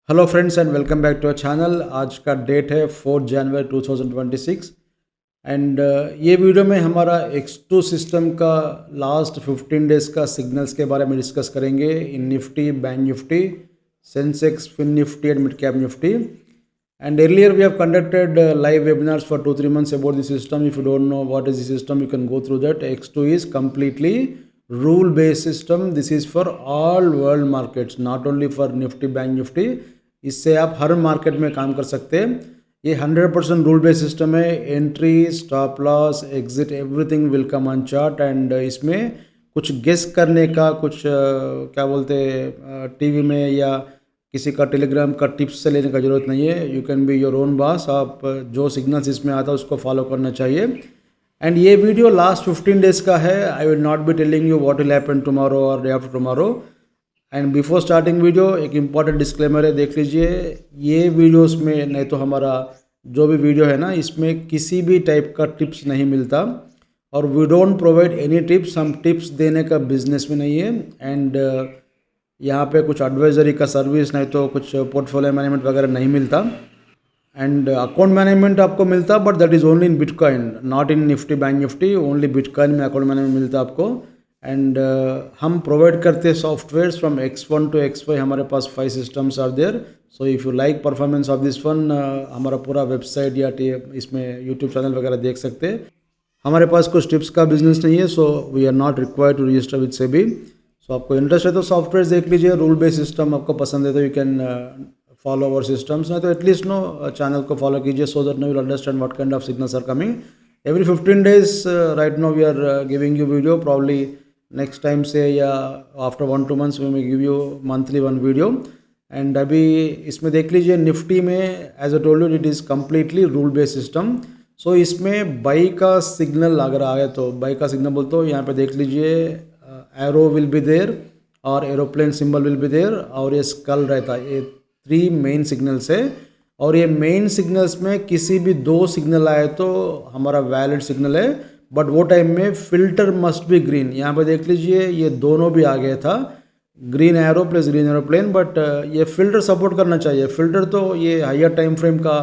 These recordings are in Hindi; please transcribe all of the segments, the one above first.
Hello friends and welcome back to our channel. आज का डेट है 4 जनवरी 2026 एंड ये वीडियो में हमारा X2 सिस्टम का लास्ट 15 डेज़ का सिग्नल्स के बारे में डिस्कस करेंगे इन Nifty, bank Nifty, Sensex, fin Nifty and mid cap Nifty. And earlier we have conducted live webinars for 2-3 months about the system. If you don't know what is the system, you can go through that. X2 is completely rule based system. This is for all world markets, not only for Nifty, Bank Nifty. इससे आप हर मार्केट में काम कर सकते हैं। ये 100% रूल बेस्ड सिस्टम है। Entry, stop loss, exit, everything will come on chart. And इसमें कुछ गेस करने का कुछ क्या बोलते हैं टीवी में या किसी का टेलीग्राम का टिप्स से लेने का ज़रूरत नहीं है। You can be your own boss. आप जो सिग्नल्स इसमें आता है उसको फॉलो करना चाहिए। एंड ये वीडियो लास्ट 15 डेज़ का है। I will not be telling you what will happen tomorrow और day after tomorrow. And before starting video एक इम्पॉर्टेंट डिस्क्लेमर है, देख लीजिए। ये वीडियोस में नहीं तो हमारा जो भी वीडियो है ना, इसमें किसी भी टाइप का टिप्स नहीं मिलता और we don't provide any tips. हम टिप्स देने का बिजनेस में नहीं है। एंड यहाँ पे कुछ एडवाइजरी का सर्विस नहीं तो कुछ पोर्टफोलियो मैनेजमेंट वगैरह नहीं मिलता। एंड अकाउंट मैनेजमेंट आपको मिलता, but that is only in bitcoin, not in Nifty, bank Nifty. Only bitcoin में अकाउंट मैनेजमेंट मिलता आपको। एंड हम प्रोवाइड करते हैं softwares from X1 to X5। हमारे पास 5 systems are there. So if you like performance of this one, हमारा पूरा वेबसाइट या इसमें यूट्यूब चैनल वगैरह देख सकते हैं। हमारे पास कुछ टिप्स का बिजनेस नहीं है, so we are not required to register with SEBI. So आपको इंटरेस्ट है तो सॉफ्टवेयर देख लीजिए। रूल बेस्ड सिस्टम आपको पसंद है तो you can follow our systems, नहीं तो एटलीस्ट चैनल को फॉलो कीजिए so that no will understand what kind of signals are coming every 15 days. Right now we are giving you video, probably next time से या after 1-2 months we may give you monthly 1 video. And अभी इसमें देख लीजिए निफ्टी में, as a told you, it is completely rule based system. सो इसमें बाई का सिग्नल अगर आ गया तो बाई का सिग्नल बोलते हो, यहाँ पे देख लीजिए एरो विल बी देयर और aeroplane symbol will be there और ये स्कल रहता है। ये 3 मेन सिग्नल्स है और ये मेन सिग्नल्स में किसी भी 2 सिग्नल आए तो हमारा वैलिड सिग्नल है, बट वो टाइम में फिल्टर मस्ट बी ग्रीन। यहाँ पे देख लीजिए ये दोनों भी आ गया था, green arrow plus green aeroplane, but ये फिल्टर सपोर्ट करना चाहिए। फिल्टर तो ये हायर टाइम फ्रेम का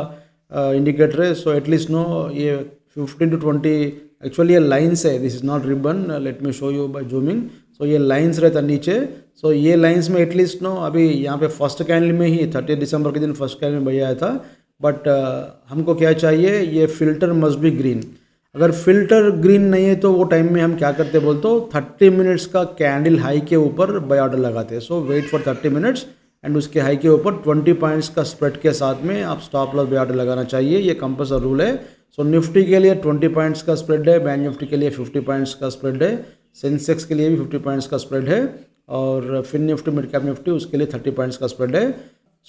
इंडिकेटर है। सो एटलीस्ट ये 15 to 20 एक्चुअली ये लाइन्स है, this is not ribbon. Let me show you by zooming. So ये लाइन्स रहता नीचे। सो ये लाइन्स में एटलीस्ट अभी यहाँ पे फर्स्ट कैंडल में ही 30 दिसंबर के दिन फर्स्ट कैंडल में भैया आया था, बट हमको क्या चाहिए, ये फिल्टर मस्ट बी ग्रीन। अगर फिल्टर ग्रीन नहीं है तो वो टाइम में हम क्या करते बोलते हो, 30 मिनट्स का कैंडल हाई के ऊपर बाय ऑर्डर लगाते हैं। सो वेट फॉर 30 मिनट्स एंड उसके हाई के ऊपर 20 पॉइंट्स का स्प्रेड के साथ में आप स्टॉप लॉस बाय ऑर्डर लगाना चाहिए। ये कंपल्सरी रूल है। सो निफ्टी के लिए 20 पॉइंट्स का स्प्रेड है, बैंक निफ्टी के लिए 50 पॉइंट्स का स्प्रेड है, सेंसेक्स के लिए भी 50 पॉइंट्स का स्प्रेड है और fin Nifty, mid cap Nifty, उसके लिए 30 पॉइंट्स का स्प्रेड है।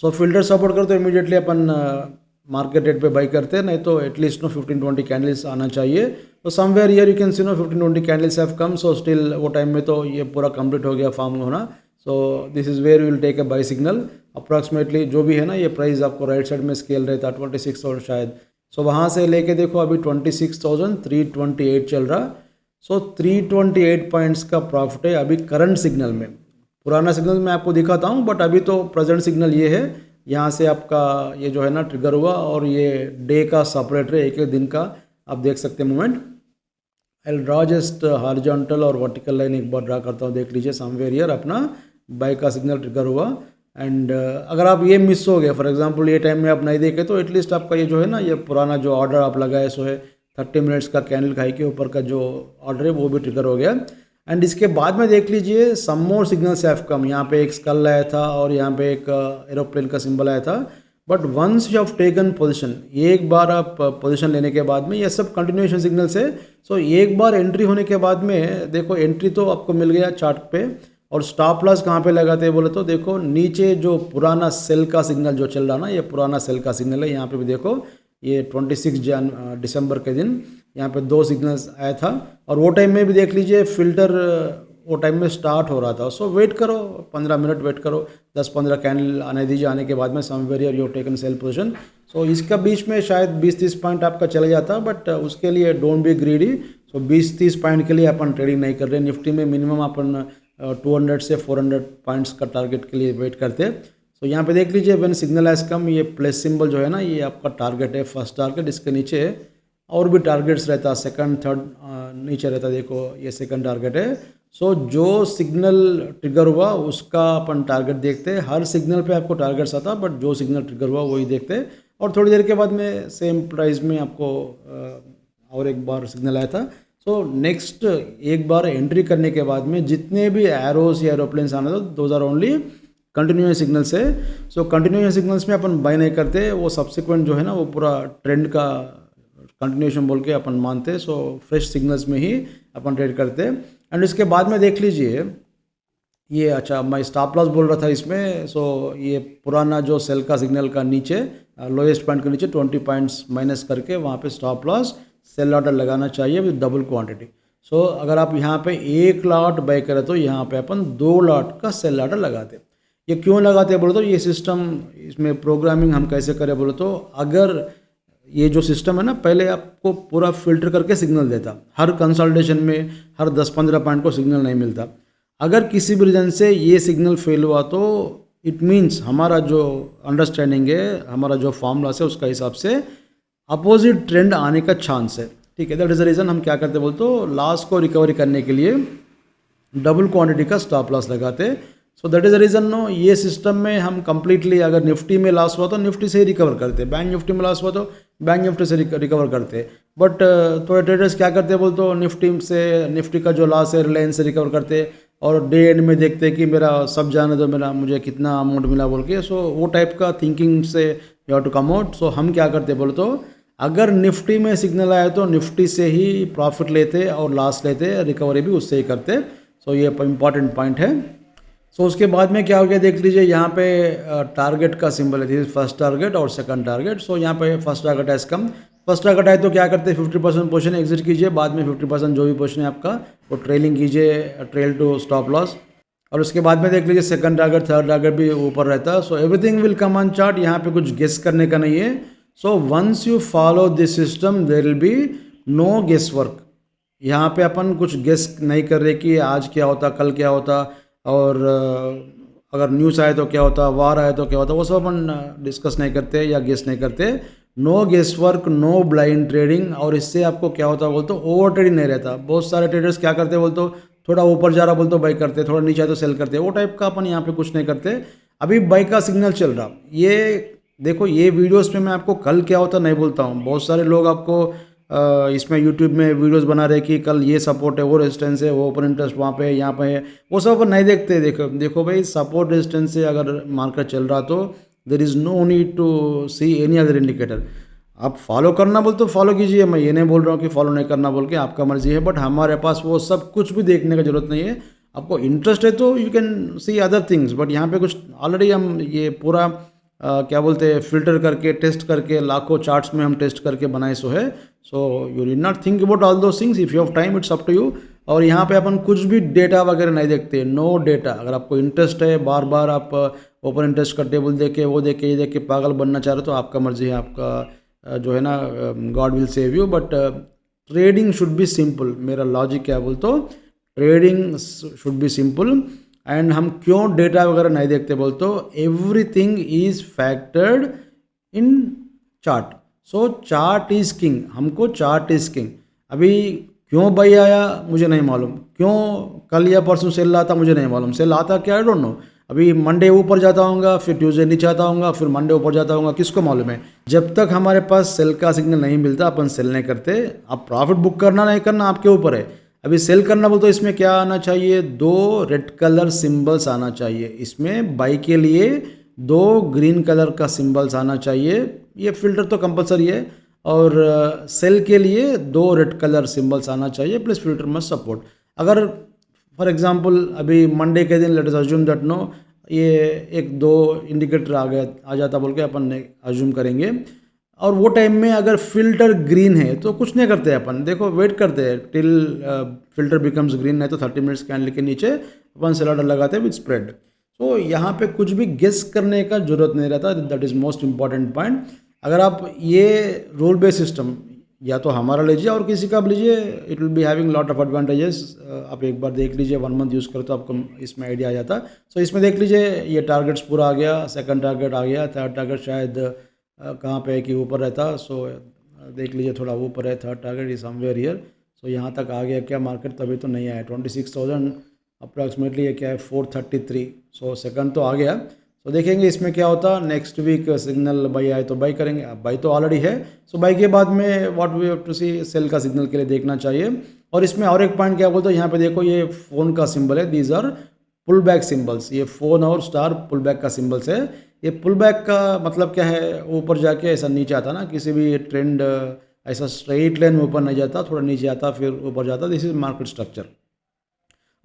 सो फिल्टर सपोर्ट कर तो इमीडिएटली अपन मार्केट रेट पे बाई करते हैं, नहीं तो एटलीस्ट 15-20 कैंडल्स आना चाहिए। तो somewhere here you can see 15-20 candles have come. So still वो टाइम में तो ये पूरा कंप्लीट हो गया फॉर्म होना। So this is where will take a buy signal. Approximately जो भी है ना, ये प्राइस आपको राइट साइड में स्केल रहता है 26 और शायद। सो वहाँ से लेके देखो अभी 26,328 चल रहा। सो 328 पॉइंट्स का प्रॉफिट है अभी करंट सिग्नल में। पुराना सिग्नल मैं आपको दिखाता हूँ, बट अभी तो प्रेजेंट सिग्नल ये है। यहाँ से आपका ये जो है ना ट्रिगर हुआ और ये डे का सेपरेटर है, एक दिन का आप देख सकते हैं movement. I draw just horizontal और वर्टिकल लाइन एक बार ड्रा करता हूँ, देख लीजिए। समवेयर हियर अपना बाई का सिग्नल ट्रिगर हुआ। एंड अगर आप ये मिस हो गए, फॉर एग्जांपल ये टाइम में आप नहीं देखे, तो एटलीस्ट आपका ये जो है ना, ये पुराना जो ऑर्डर आप लगाए सो है 30 मिनट्स का कैंडल हाई के ऊपर का जो ऑर्डर है वो भी ट्रिगर हो गया। एंड इसके बाद में देख लीजिए सम मोर सिग्नल्स हैव कम। यहाँ पे एक स्कल आया था और यहाँ पे एक एरोप्लेन का सिंबल आया था। But once you have taken position, एक बार आप पोजीशन लेने के बाद में, ये सब कंटिन्यूएशन सिग्नल्स है। सो एक बार एंट्री होने के बाद में देखो, एंट्री तो आपको मिल गया चार्ट पे, और स्टॉप लॉस कहाँ पे लगाते हैं बोले तो देखो नीचे जो पुराना सेल का सिग्नल जो चल रहा ना, ये पुराना सेल का सिग्नल है। यहाँ पे भी देखो ये 26 दिसंबर के दिन यहाँ पे 2 सिग्नल्स आया था और वो टाइम में भी देख लीजिए फिल्टर वो टाइम में स्टार्ट हो रहा था। सो वेट करो, 15 मिनट वेट करो, 10-15 कैंडल आने दीजिए। आने के बाद में somewhere you taken sell position. So इसका बीच में शायद 20-30 पॉइंट आपका चला जाता, बट उसके लिए don't be greedy. So 20-30 point के लिए अपन ट्रेडिंग नहीं कर रहे। निफ्टी में मिनिमम अपन 200 से 400 पॉइंट्स का टारगेट के लिए वेट करते हैं। सो यहाँ पे देख लीजिए व्हेन सिग्नल हैज़ कम, ये प्लस सिंबल जो है ना ये आपका टारगेट है, फर्स्ट टारगेट। इसके नीचे और भी टारगेट्स रहता है, सेकंड थर्ड नीचे रहता है, देखो ये सेकंड टारगेट है। सो जो सिग्नल ट्रिगर हुआ उसका अपन टारगेट देखते हैं। हर सिग्नल पे आपको टारगेट्स आता, बट जो सिग्नल ट्रिगर हुआ वही देखते हैं। और थोड़ी देर के बाद में सेम प्राइस में आपको और एक बार सिग्नल आया था। सो नेक्स्ट एक बार एंट्री करने के बाद में जितने भी एरोस या एरोप्लेन्स आना था, those are only continuous signals है। सो कंटिन्यूस सिग्नल्स में अपन बाय नहीं करते, वो सब्सिक्वेंट जो है ना वो पूरा ट्रेंड का कंटिन्यूशन बोल के अपन मानते। सो फ्रेश सिग्नल्स में ही अपन ट्रेड करते। एंड इसके बाद में देख लीजिए ये, अच्छा मैं स्टॉप लॉस बोल रहा था इसमें। सो ये पुराना जो सेल का सिग्नल का नीचे लोएस्ट पॉइंट के नीचे 20 पॉइंट्स माइनस करके वहाँ पे स्टॉप लॉस सेल ऑर्डर लगाना चाहिए विद डबल क्वांटिटी। सो अगर आप यहाँ पे 1 लॉट बाय करें तो यहाँ पे अपन 2 लॉट का सेल ऑर्डर लगाते। ये क्यों लगाते बोलो तो ये सिस्टम, इसमें प्रोग्रामिंग हम कैसे करें बोलो तो, अगर ये जो सिस्टम है ना पहले आपको पूरा फिल्टर करके सिग्नल देता, हर कंसल्टेशन में हर 10-15 पॉइंट को सिग्नल नहीं मिलता। अगर किसी भी रीजन से ये सिग्नल फेल हुआ तो इट मीन्स हमारा जो अंडरस्टैंडिंग है, हमारा जो फॉर्मूला है उसका हिसाब से अपोजिट ट्रेंड आने का चांस है। ठीक है, दैट इज़ द रीज़न हम क्या करते बोल तो लॉस को रिकवरी करने के लिए डबल क्वांटिटी का स्टॉप लॉस लगाते। So that is the reason no, ये सिस्टम में हम कंप्लीटली अगर निफ्टी में लॉस हुआ तो निफ्टी से ही रिकवर करते, बैंक निफ्टी में लॉस हुआ तो बैंक निफ्टी से रिकवर करते। बट थोड़े ट्रेडर्स क्या करते बोल तो निफ्टी का जो लॉस है रिलायंस से रिकवर करते और डे एंड में देखते कि मेरा सब जाने दो, मेरा मुझे कितना अमाउंट मिला बोल के। सो वो टाइप का थिंकिंग से you have to come out. So हम क्या करते बोले तो अगर निफ्टी में सिग्नल आया तो निफ्टी से ही प्रॉफिट लेते और लॉस लेते, रिकवरी भी उससे ही करते। सो ये इंपॉर्टेंट पॉइंट है। सो उसके बाद में क्या हो गया देख लीजिए, यहाँ पे टारगेट का सिंबल है, दिस फर्स्ट टारगेट और सेकंड टारगेट। सो यहाँ पे फर्स्ट टारगेट है कम, फर्स्ट टारगेट है तो क्या करते हैं 50% पोजीशन एग्जिट कीजिए, बाद में 50% जो भी पोजीशन है आपका वो ट्रेलिंग कीजिए, ट्रेल टू स्टॉप लॉस। और उसके बाद में देख लीजिए सेकंड टारगेट थर्ड टारगेट भी ऊपर रहता है। So everything will come on chart, यहाँ पे कुछ गेस करने का नहीं है। So once you follow this system there will be no guess work. यहाँ पे अपन कुछ गेस नहीं कर रहे कि आज क्या होता कल क्या होता, और अगर न्यूज़ आए तो क्या होता, वार आए तो क्या होता, वो सब अपन डिस्कस नहीं करते या गेस नहीं करते। No guess work, no blind trading. और इससे आपको क्या होता बोलते ओवर ट्रेडिंग नहीं रहता। बहुत सारे ट्रेडर्स क्या करते बोलते थोड़ा ऊपर जा रहा बोलते बाई करते, थोड़ा नीचे आए तो सेल करते, वो टाइप का अपन यहाँ पे कुछ नहीं करते। अभी बाई का सिग्नल चल रहा, ये देखो ये वीडियोस में मैं आपको कल क्या होता नहीं बोलता हूँ। बहुत सारे लोग आपको इसमें यूट्यूब में वीडियोस बना रहे कि कल ये सपोर्ट है, वो रेजिस्टेंस है, वो ओपन इंटरेस्ट वहाँ पे है, यहाँ पे है, वो सब अपन नहीं देखते। देखो भाई, सपोर्ट रेजिस्टेंस से अगर मार्केट चल रहा तो there is no need to see any other indicator. आप फॉलो करना बोल तो फॉलो कीजिए, मैं ये नहीं बोल रहा हूँ कि फॉलो नहीं करना बोल के, आपका मर्जी है। बट हमारे पास वो सब कुछ भी देखने का जरूरत नहीं है। आपको इंटरेस्ट है तो you can C other things, but यहाँ पे कुछ ऑलरेडी हम ये पूरा क्या बोलते हैं फिल्टर करके टेस्ट करके लाखों चार्ट्स में हम टेस्ट करके बनाए सो है। So you need not think about all those things, if you have time it's up to you. और यहाँ पे अपन कुछ भी डेटा वगैरह नहीं देखते, नो डेटा। अगर आपको इंटरेस्ट है, बार बार आप ओपन इंटरेस्ट का टेबल देख के वो देख के ये देख के पागल बनना चाह रहे हो तो आपका मर्जी है, आपका जो है ना God will save you. But trading should be simple. मेरा लॉजिक क्या बोल तो trading should be simple. And हम क्यों डेटा वगैरह नहीं देखते बोल तो everything is factored in chart. So chart is king, हमको चार्ट इज किंग। अभी क्यों बाई आया मुझे नहीं मालूम, क्यों कल या परसों सेल आता मुझे नहीं मालूम, सेल आता क्या आई डोंट नो। अभी मंडे ऊपर जाता होगा, फिर ट्यूसडे नीचे आता होगा, फिर मंडे ऊपर जाता होगा, किसको मालूम है। जब तक हमारे पास सेल का सिग्नल नहीं मिलता अपन सेल नहीं करते। अब प्रॉफिट बुक करना नहीं करना आपके ऊपर है। अभी सेल करना बोल तो इसमें क्या आना चाहिए, 2 रेड कलर सिंबल्स आना चाहिए। इसमें बाई के लिए 2 ग्रीन कलर का सिंबल्स आना चाहिए, ये फिल्टर तो कंपलसरी है। और सेल के लिए 2 रेड कलर सिंबल्स आना चाहिए, प्लस फिल्टर मस्ट सपोर्ट। अगर फॉर एग्जांपल अभी मंडे के दिन let us assume that no ये 1-2 इंडिकेटर आ जाता बोल के अपन अज्यूम करेंगे, और वो टाइम में अगर फिल्टर ग्रीन है तो कुछ नहीं करते अपन, देखो वेट करते हैं टिल फिल्टर बिकम्स ग्रीन, नहीं तो 30 मिनट्स कैंडल के नीचे अपन सेल ऑर्डर लगाते हैं विद स्प्रेड। सो यहाँ पे कुछ भी गेस करने का जरूरत नहीं रहता, that is most important point. अगर आप ये रूल बेस्ड सिस्टम या तो हमारा लीजिए और किसी का भी लीजिए, it will be having lot of advantages. आप एक बार देख लीजिए, 1 मंथ यूज़ करो तो आपको इसमें आइडिया आ जाता। सो इसमें देख लीजिए ये टारगेट्स पूरा आ गया, सेकंड टारगेट आ गया, थर्ड टारगेट शायद कहाँ पे है कि ऊपर रहता। सो देख लीजिए थोड़ा ऊपर है, third target is somewhere here. So यहाँ तक आ गया क्या मार्केट, तभी तो नहीं आया 26,000 अप्रॉक्सीमेटली, ये क्या है 433। सो सेकंड तो आ गया। तो देखेंगे इसमें क्या होता। नेक्स्ट वीक सिग्नल बाई आए तो बाई करेंगे, अब बाई तो ऑलरेडी है। सो बाई के बाद में what we have to see, sell का सिग्नल के लिए देखना चाहिए। और इसमें और एक पॉइंट क्या बोलते हैं, यहाँ पे देखो ये फ़ोन का सिंबल है, these are pull back symbols. ये फ़ोन और स्टार पुल बैक का सिम्बल्स है। ये पुल बैक का मतलब क्या है, ऊपर जाके ऐसा नीचे आता ना, किसी भी ट्रेंड ऐसा स्ट्रेट लाइन में ऊपर नहीं जाता, थोड़ा नीचे आता फिर ऊपर जाता। This is market structure.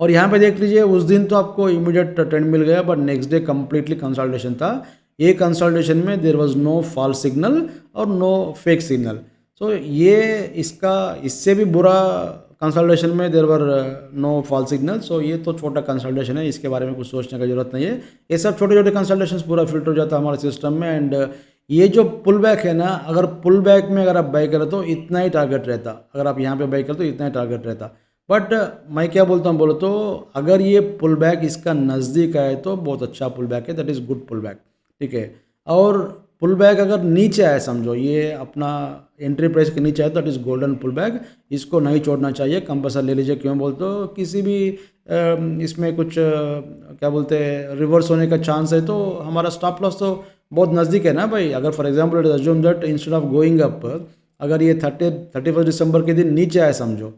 और यहाँ पे देख लीजिए उस दिन तो आपको इमीडिएट ट्रेंड मिल गया, but next day completely consultation था। ये कंसल्टेशन में there was no false signal और नो फेक सिग्नल। सो ये इसका इससे भी बुरा कंसल्टेशन में there were no false signal. So ये तो छोटा कंसल्टेशन है, इसके बारे में कुछ सोचने की जरूरत नहीं है। ये सब छोटे छोटे कंसल्टेशन पूरा फिल्टर हो जाता है हमारे सिस्टम में। एंड ये जो पुल बैक है ना, अगर पुल बैक में अगर आप बाई करें तो इतना ही टारगेट रहता, अगर आप यहाँ पे बाई करें तो इतना ही टारगेट रहता। बट मैं क्या बोलता हूँ बोलो तो, अगर ये पुल बैक इसका नज़दीक आए तो बहुत अच्छा पुल बैक है, that is good pull back, ठीक है। और पुल बैक अगर नीचे आए, समझो ये अपना एंट्री प्राइस के नीचे आए तो that is golden pull back, इसको नहीं छोड़ना चाहिए, कंपल्सरी ले लीजिए। क्यों बोलते हो, किसी भी इसमें कुछ क्या बोलते हैं रिवर्स होने का चांस है तो हमारा स्टॉप लॉस तो बहुत नज़दीक है ना भाई। अगर for example assume that instead of going up, अगर ये 31 दिसंबर के दिन नीचे आए समझो,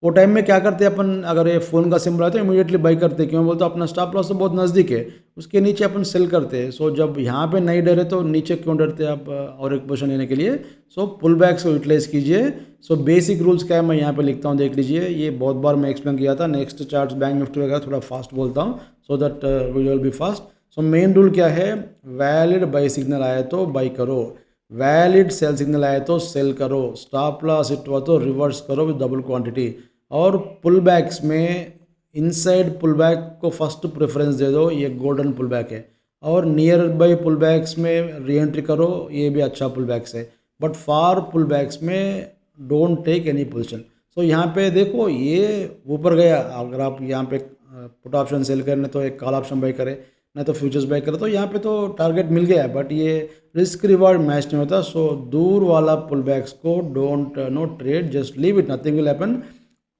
वो टाइम में क्या करते हैं अपन, अगर ये फ़ोन का सिंबल आता है इमीडिएटली बाई करते हैं। क्यों बोलते अपना स्टॉप लॉस तो बहुत नज़दीक है, उसके नीचे अपन सेल करते हैं। सो जब यहाँ पे नहीं डरे तो नीचे क्यों डरते हैं आप और एक पोजीशन लेने के लिए। सो पुल बैक्स को यूटिलाइज कीजिए। सो बेसिक रूल्स क्या है मैं यहाँ पे लिखता हूँ, देख लीजिए। ये बहुत बार मैं एक्सप्लेन किया था। नेक्स्ट चार्ट बैंक निफ्टी वगैरह थोड़ा फास्ट बोलता हूँ so that we will be fast. So main rule क्या है, वैलिड बाई सिग्नल आए तो बाई करो, वैलिड सेल सिग्नल आए तो सेल करो, स्टॉप लॉस हिट हुआ तो रिवर्स करो विद डबल क्वांटिटी। और पुल बैक्स में इनसाइड पुल बैक को फर्स्ट प्रेफरेंस दे दो, ये गोल्डन पुल बैक है। और नियर बाई पुल बैक्स में री एंट्री करो, ये भी अच्छा पुल बैक्स है। बट फार पुल बैक्स में डोंट टेक एनी पोजिशन। सो यहाँ पे देखो ये ऊपर गया, अगर आप यहाँ पे पुट ऑप्शन सेल करने तो एक कॉल ऑप्शन बाई करें, नहीं तो फ्यूचर्स बाई करें, तो यहाँ पे तो टारगेट मिल गया है, बट ये रिस्क रिवार्ड मैच नहीं होता। सो दूर वाला पुल बैक्स को don't no trade, just leave it, nothing will happen.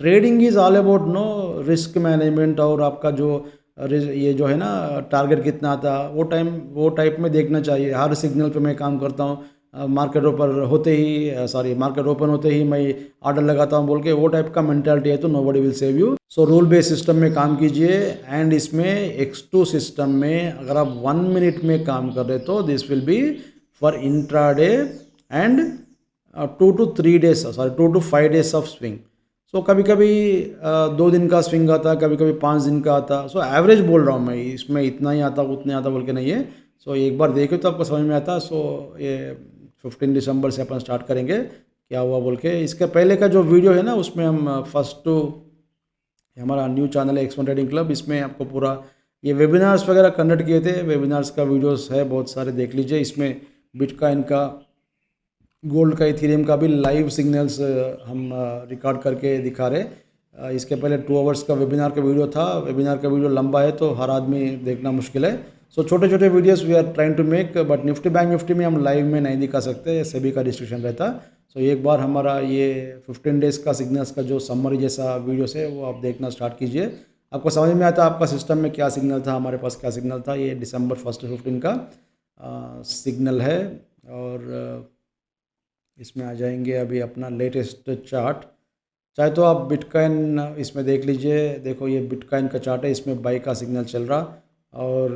Trading is all about no risk management, और आपका जो ये जो है ना टारगेट कितना आता वो टाइप में देखना चाहिए। हर सिग्नल पे मैं काम करता हूँ, मार्केट ओपन होते ही मार्केट ओपन होते ही मैं ऑर्डर लगाता हूँ बोल के, वो टाइप का मेंटालिटी है तो nobody will save you. So rule based system में काम कीजिए। एंड इसमें X2 सिस्टम में अगर आप 1 मिनट में काम कर रहे तो this will be for intraday and 2 to 5 days of swing. So कभी कभी 2 दिन का स्विंग आता, कभी कभी 5 दिन का आता। सो एवरेज बोल रहा हूँ मैं, इसमें इतना ही आता उतने आता बोल के नहीं है। सो एक बार देखो तो आपको समझ में आता। सो ये 15 दिसंबर से अपन स्टार्ट करेंगे क्या हुआ बोल के। इसके पहले का जो वीडियो है ना उसमें हम फर्स्ट टू हमारा न्यू चैनल है X1 ट्रेडिंग क्लब, इसमें आपको पूरा ये वेबिनार्स वगैरह कंडक्ट किए थे, वेबिनार्स का वीडियोस है बहुत सारे, देख लीजिए। इसमें बिटकॉइन का, गोल्ड का, इथेरियम का भी लाइव सिग्नल्स हम रिकॉर्ड करके दिखा रहे। इसके पहले 2 आवर्स का वेबिनार का वीडियो था। वेबिनार का वीडियो लंबा है तो हर आदमी देखना मुश्किल है। सो छोटे छोटे videos we are trying to make, but Nifty bank Nifty में हम लाइव में नहीं दिखा सकते, सेबी का रिस्ट्रिक्शन रहता। सो एक बार हमारा ये 15 डेज़ का सिग्नल्स का जो समरी जैसा वीडियोस है वो आप देखना स्टार्ट कीजिए, आपको समझ में आता आपका सिस्टम में क्या सिग्नल था, हमारे पास क्या सिग्नल था। ये दिसंबर 1 से 15 का सिग्नल है। और इसमें आ जाएंगे अभी अपना लेटेस्ट चार्ट। चाहे तो आप बिटकॉइन इसमें देख लीजिए, देखो ये बिटकॉइन का चार्ट है, इसमें बाई का सिग्नल चल रहा। और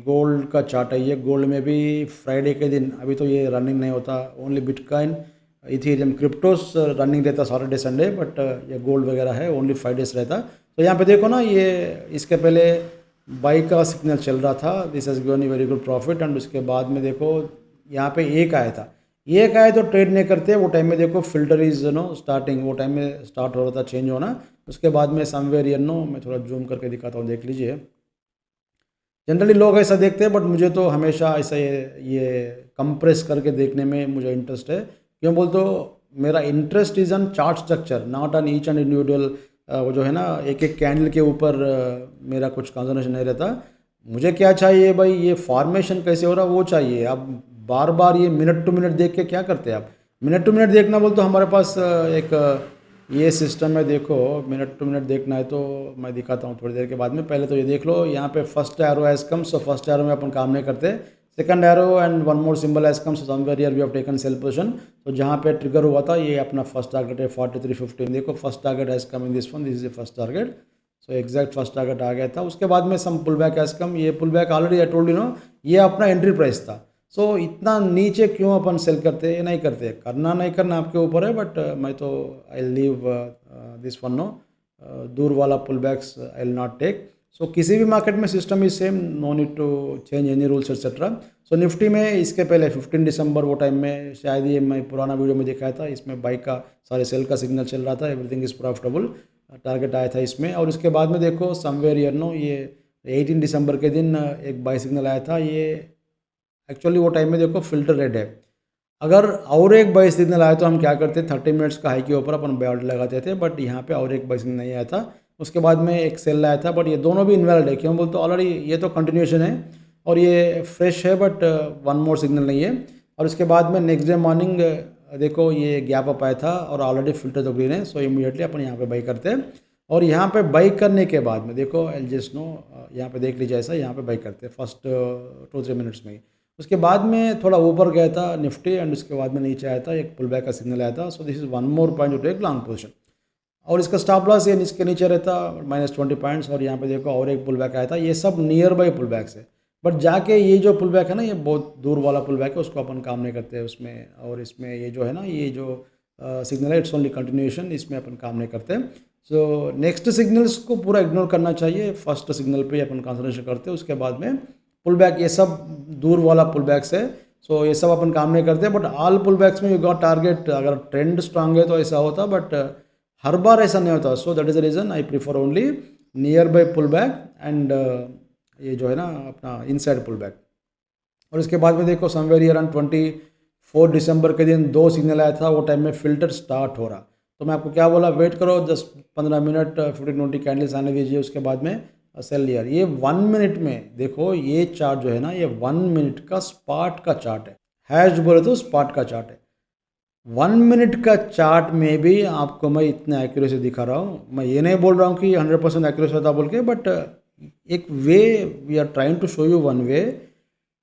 गोल्ड का चार्ट है ये, गोल्ड में भी फ्राइडे के दिन, अभी तो ये रनिंग नहीं होता, ओनली बिटकॉइन इथेरियम क्रिप्टोस रनिंग रहता सैटरडे संडे, बट ये गोल्ड वगैरह है ओनली 5 डेज रहता। तो यहाँ पे देखो ना, ये इसके पहले बाई का सिग्नल चल रहा था, this has given very good profit. And उसके बाद में देखो यहाँ पे एक आया था, एक आए तो ट्रेड नहीं करते, वो टाइम में देखो फिल्टर इज नो स्टार्टिंग, वो टाइम में स्टार्ट हो रहा था चेंज होना। उसके बाद में समवेयर ईयर नो, मैं थोड़ा जूम करके दिखाता हूँ, देख लीजिए। जनरली लोग ऐसा देखते हैं, बट मुझे तो हमेशा ऐसा ये कंप्रेस करके देखने में मुझे इंटरेस्ट है। क्यों बोल तो मेरा interest is on chart structure, not on each and individual. वो जो है ना एक एक कैंडल के ऊपर मेरा कुछ कंसंट्रेशन नहीं रहता। मुझे क्या चाहिए भाई, ये फॉर्मेशन कैसे हो रहा वो चाहिए। आप बार बार ये मिनट टू मिनट देख के क्या करते हैं आप? मिनट टू मिनट देखना बोल तो हमारे पास एक ये सिस्टम है। देखो मिनट टू मिनट देखना है तो मैं दिखाता हूँ थोड़ी देर के बाद में। पहले तो ये देख लो, यहाँ पे first arrow has come, so first arrow में अपन काम नहीं करते। Second arrow and one more symbol has come, so somewhere here we have taken sell position. तो जहाँ पे ट्रिगर हुआ था ये अपना फर्स्ट टारगेट है 43.15। देखो first target has come in this one, this is first target. So exact first target आ गया था। उसके बाद में सम पुल बैक हैज़ कम, ये pull back already I told you no ये अपना एंट्री प्राइस था। सो इतना नीचे क्यों अपन सेल करते हैं? नहीं करते, करना नहीं करना आपके ऊपर है, बट मैं तो I leave this one no, दूर वाला pull backs I will not take. So किसी भी मार्केट में system is same, no need to change any rules etcetera. So Nifty में इसके पहले 15 दिसंबर वो टाइम में शायद ये मैं पुराना वीडियो में दिखाया था, इसमें बाइक का सारे सेल का सिग्नल चल रहा था, एवरीथिंग इज प्रॉफिटेबल, टारगेट आया था इसमें। और इसके बाद में देखो समवेयर ईयर नो ये 18 दिसंबर के दिन एक बाई सिग्नल आया था। ये एक्चुअली वो टाइम में देखो फिल्टर रेड है। अगर और एक बाई सिग्नल आया तो हम क्या करते, 30 मिनट्स का हाई के ऊपर अपन बाय ऑर्डर लगाते थे, बट यहाँ पे और एक बाई सिग्नल नहीं आया था। उसके बाद में एक सेल आया था, बट ये दोनों भी इनवैलिड है। क्यों बोलते ऑलरेडी ये तो कंटिन्यूएशन है और ये फ्रेश है, बट वन मोर सिग्नल नहीं है। और उसके बाद में नेक्स्ट डे मॉर्निंग देखो ये गैप अप आया था और ऑलरेडी फिल्टर तो ग्रीन है, सो इमीडिएटली अपन यहाँ पे बाई करते हैं। और यहाँ पे बाई करने के बाद में देखो एल जस्ट नो, यहाँ पे देख लीजिए ऐसा, यहाँ पे बाई करते हैं फर्स्ट 2-3 मिनट्स में ही। उसके बाद में थोड़ा ऊपर गया था निफ्टी एंड उसके बाद में नीचे आया था, एक पुल बैक का सिग्नल आया था। So this is one more point to take long position. और इसका स्टॉप लॉस ये इसके नीचे रहता -20 पॉइंट्स। और यहाँ पे देखो और एक पुल बैक आया था, ये सब नियर बाई पुल बैक से, बट जाके ये जो पुल बैक है ना ये बहुत दूर वाला पुल बैक है, उसको अपन काम नहीं करते उसमें। और इसमें ये जो है ना ये जो सिग्नल है इट्स ओनली कंटिन्यूएशन, इसमें अपन काम नहीं करते। सो नेक्स्ट सिग्नल्स को पूरा इग्नोर करना चाहिए, फर्स्ट सिग्नल पे अपन कंसंट्रेशन करते हैं। उसके बाद में पुल बैक, ये सब दूर वाला पुल बैक्स है, सो ये सब अपन काम नहीं करते। बट ऑल पुल बैक्स में यू गॉट टारगेट, अगर ट्रेंड स्ट्रांग है तो ऐसा होता, बट हर बार ऐसा नहीं होता। So that is the reason I prefer only near buy pull back and ये जो है ना अपना इनसाइड पुल बैक। और इसके बाद में देखो समवेयर ईयर ऑन 24 दिसंबर के दिन दो सिग्नल आया था, वो टाइम में फिल्टर स्टार्ट हो रहा। तो मैं आपको क्या बोला, वेट करो 10-15 मिनट, 15-20 कैंडल्स आने दीजिए, उसके बाद में सेल लियर। ये 1 मिनट में देखो ये चार्ट जो है ना ये 1 मिनट का स्पॉट का चार्ट है, हैश बोले तो स्पॉट का चार्ट है। 1 मिनट का चार्ट में भी आपको मैं इतना एक्यूरेसी दिखा रहा हूँ। मैं ये नहीं बोल रहा हूँ कि 100% एक्यूरेसी होता बोल के, बट एक way we are trying to show you one way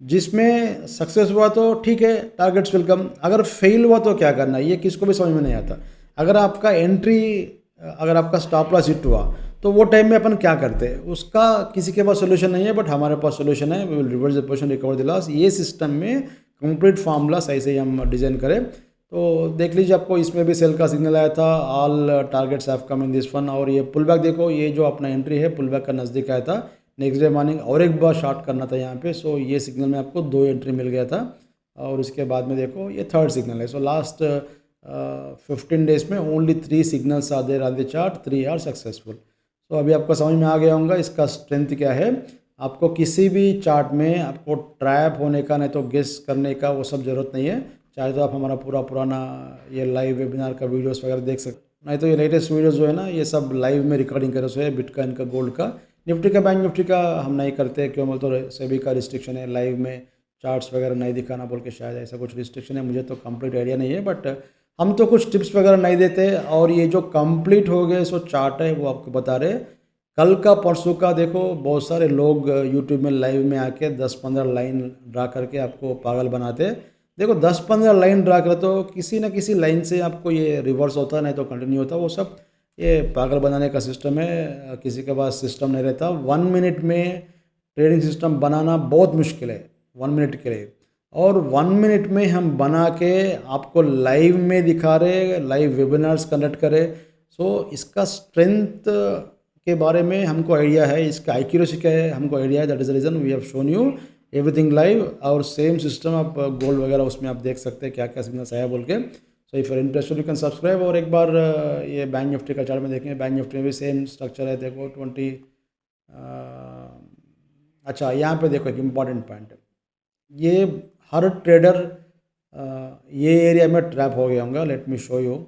जिसमें सक्सेस हुआ तो ठीक है, टारगेट्स वेलकम। अगर फेल हुआ तो क्या करना है ये किसको भी समझ में नहीं आता। अगर आपका एंट्री, अगर आपका स्टॉप लॉस हिट हुआ तो वो टाइम में अपन क्या करते हैं, उसका किसी के पास सोल्यूशन नहीं है, बट हमारे पास सोल्यूशन है। We will reverse the position, recover the loss. ये सिस्टम में कंप्लीट फार्मूला सही से हम डिज़ाइन करें। तो देख लीजिए आपको इसमें भी सेल का सिग्नल आया था, all targets have come in this one. और ये पुल बैक देखो, ये जो अपना एंट्री है पुल बैक का नज़दीक आया था, नेक्स्ट डे मॉर्निंग और एक बार शॉर्ट करना था यहाँ पे। सो ये सिग्नल में आपको 2 एंट्री मिल गया था। और उसके बाद में देखो ये थर्ड सिग्नल है। सो लास्ट 15 डेज में only 3 signals are there on the chart, 3 are successful. तो अभी आपको समझ में आ गया होगा इसका स्ट्रेंथ क्या है। आपको किसी भी चार्ट में आपको ट्रैप होने का, नहीं तो गेस करने का वो सब ज़रूरत नहीं है। चाहे तो आप हमारा पुराना ये लाइव वेबिनार का वीडियोस वगैरह देख सकते, नहीं तो ये लेटेस्ट वीडियोस जो है ना ये सब लाइव में रिकॉर्डिंग करे हुए है, बिटकॉइन का, गोल्ड का। निफ्टी का, बैंक निफ्टी का हम नहीं करते, क्यों बोल तो सेबी का रिस्ट्रिक्शन है, लाइव में चार्ट्स वगैरह नहीं दिखाना बोल के, शायद ऐसा कुछ रिस्ट्रिक्शन है, मुझे तो कंप्लीट आइडिया नहीं है। बट हम तो कुछ टिप्स वगैरह नहीं देते। और ये जो कंप्लीट हो गए सो चार्ट है वो आपको बता रहे। कल का परसों का देखो बहुत सारे लोग यूट्यूब में लाइव में आके 10-15 लाइन ड्रा करके आपको पागल बनाते। देखो 10-15 लाइन ड्रा कर तो किसी ना किसी लाइन से आपको ये रिवर्स होता, नहीं तो कंटिन्यू होता, वो सब ये पागल बनाने का सिस्टम है। किसी के पास सिस्टम नहीं रहता। 1 मिनट में ट्रेडिंग सिस्टम बनाना बहुत मुश्किल है 1 मिनट के लिए। और 1 मिनट में हम बना के आपको लाइव में दिखा रहे, लाइव वेबिनार्स कंडक्ट करे। सो इसका स्ट्रेंथ के बारे में हमको आइडिया है, इसका एक्यूरेसी क्या है हमको आइडिया है। That is the reason we have shown you everything live. और सेम सिस्टम आप गोल्ड वगैरह उसमें आप देख सकते हैं क्या क्या सिग्नल्स आया बोल के। So if interested you can subscribe. और एक बार ये बैंक निफ्टी का चार्ट में देखें, बैंक निफ्टी में भी सेम स्ट्रक्चर है। देखो 20 अच्छा यहाँ पे देखो एक इम्पॉर्टेंट पॉइंट है, ये हर ट्रेडर ये एरिया में ट्रैप हो गया होगा। Late me show you.